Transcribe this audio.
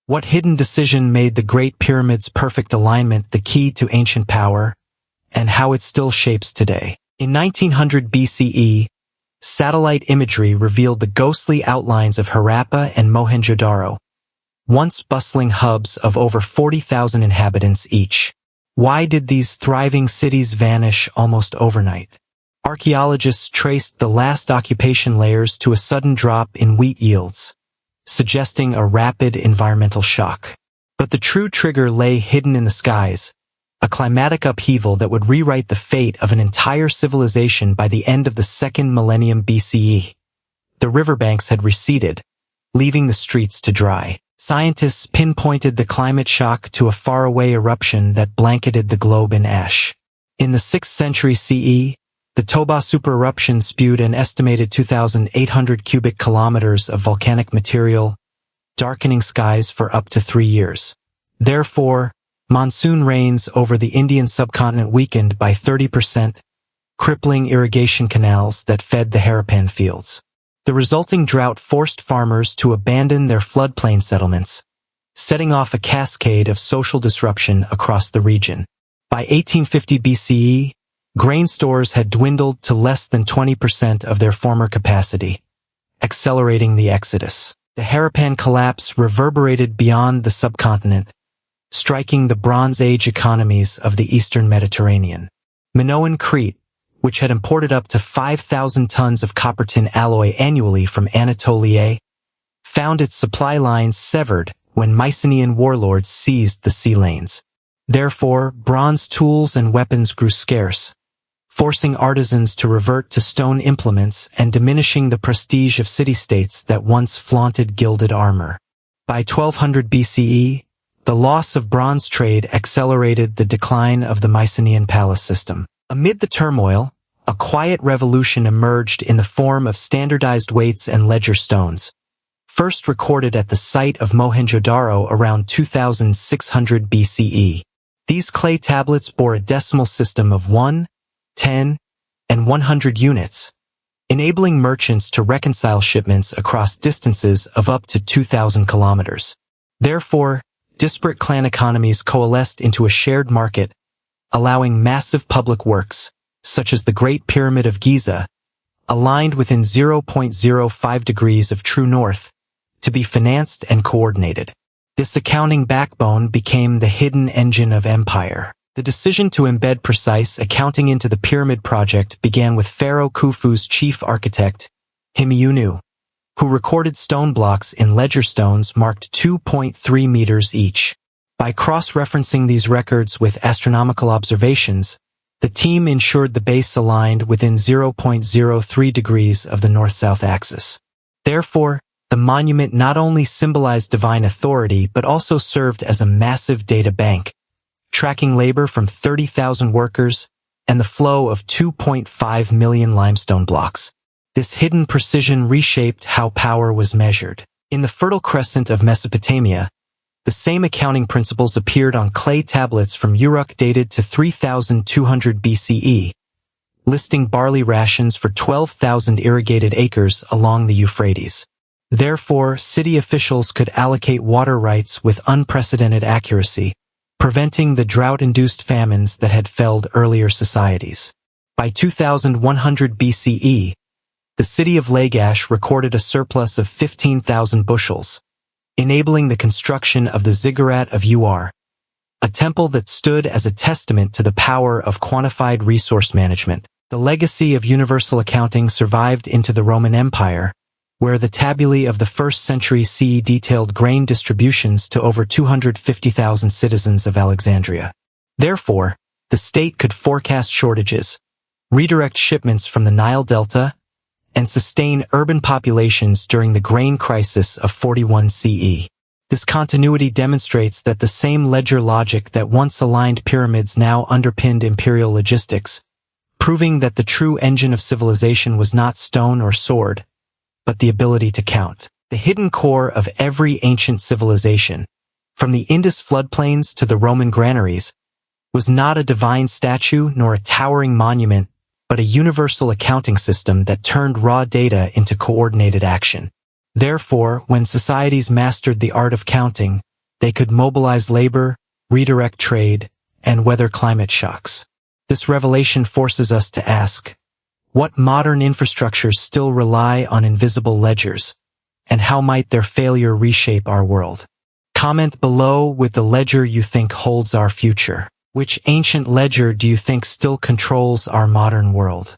What hidden decision made the Great Pyramid's perfect alignment the key to ancient power, and how it still shapes today? In 1900 BCE, satellite imagery revealed the ghostly outlines of Harappa and Mohenjo Daro, once bustling hubs of over 40,000 inhabitants each. Why did these thriving cities vanish almost overnight? Archaeologists traced the last occupation layers to a sudden drop in wheat yields, suggesting a rapid environmental shock. But the true trigger lay hidden in the skies, a climatic upheaval that would rewrite the fate of an entire civilization by the end of the second millennium BCE. The riverbanks had receded, leaving the streets to dry. Scientists pinpointed the climate shock to a faraway eruption that blanketed the globe in ash. In the 6th century CE, the Toba supereruption spewed an estimated 2,800 cubic kilometers of volcanic material, darkening skies for up to 3 years. Therefore, monsoon rains over the Indian subcontinent weakened by 30%, crippling irrigation canals that fed the Harappan fields. The resulting drought forced farmers to abandon their floodplain settlements, setting off a cascade of social disruption across the region. By 1850 BCE, grain stores had dwindled to less than 20% of their former capacity, accelerating the exodus. The Harappan collapse reverberated beyond the subcontinent, striking the Bronze Age economies of the eastern Mediterranean. Minoan Crete, which had imported up to 5,000 tons of copper-tin alloy annually from Anatolia, found its supply lines severed when Mycenaean warlords seized the sea lanes. Therefore, bronze tools and weapons grew scarce, forcing artisans to revert to stone implements and diminishing the prestige of city-states that once flaunted gilded armor. By 1200 BCE, the loss of bronze trade accelerated the decline of the Mycenaean palace system. Amid the turmoil, a quiet revolution emerged in the form of standardized weights and ledger stones, first recorded at the site of Mohenjo Daro around 2600 BCE. These clay tablets bore a decimal system of 1, 10, and 100 units, enabling merchants to reconcile shipments across distances of up to 2,000 kilometers. Therefore, disparate clan economies coalesced into a shared market, allowing massive public works, such as the Great Pyramid of Giza, aligned within 0.05 degrees of true north, to be financed and coordinated. This accounting backbone became the hidden engine of empire. The decision to embed precise accounting into the pyramid project began with Pharaoh Khufu's chief architect, Himiunu, who recorded stone blocks in ledger stones marked 2.3 meters each. By cross-referencing these records with astronomical observations, the team ensured the base aligned within 0.03 degrees of the north-south axis. Therefore, the monument not only symbolized divine authority but also served as a massive data bank, tracking labor from 30,000 workers and the flow of 2.5 million limestone blocks. This hidden precision reshaped how power was measured. In the Fertile Crescent of Mesopotamia, the same accounting principles appeared on clay tablets from Uruk dated to 3200 BCE, listing barley rations for 12,000 irrigated acres along the Euphrates. Therefore, city officials could allocate water rights with unprecedented accuracy, preventing the drought-induced famines that had felled earlier societies. By 2100 BCE, the city of Lagash recorded a surplus of 15,000 bushels, enabling the construction of the ziggurat of Ur, a temple that stood as a testament to the power of quantified resource management. The legacy of universal accounting survived into the Roman Empire, where the tabulae of the 1st century CE detailed grain distributions to over 250,000 citizens of Alexandria. Therefore, the state could forecast shortages, redirect shipments from the Nile Delta, and sustain urban populations during the grain crisis of 41 CE. This continuity demonstrates that the same ledger logic that once aligned pyramids now underpinned imperial logistics, proving that the true engine of civilization was not stone or sword, but the ability to count. The hidden core of every ancient civilization, from the Indus floodplains to the Roman granaries, was not a divine statue nor a towering monument, but a universal accounting system that turned raw data into coordinated action. Therefore, when societies mastered the art of counting, They could mobilize labor, redirect trade, and weather climate shocks. This revelation forces us to ask, what modern infrastructures still rely on invisible ledgers, and how might their failure reshape our world? Comment below with the ledger you think holds our future. Which ancient ledger do you think still controls our modern world?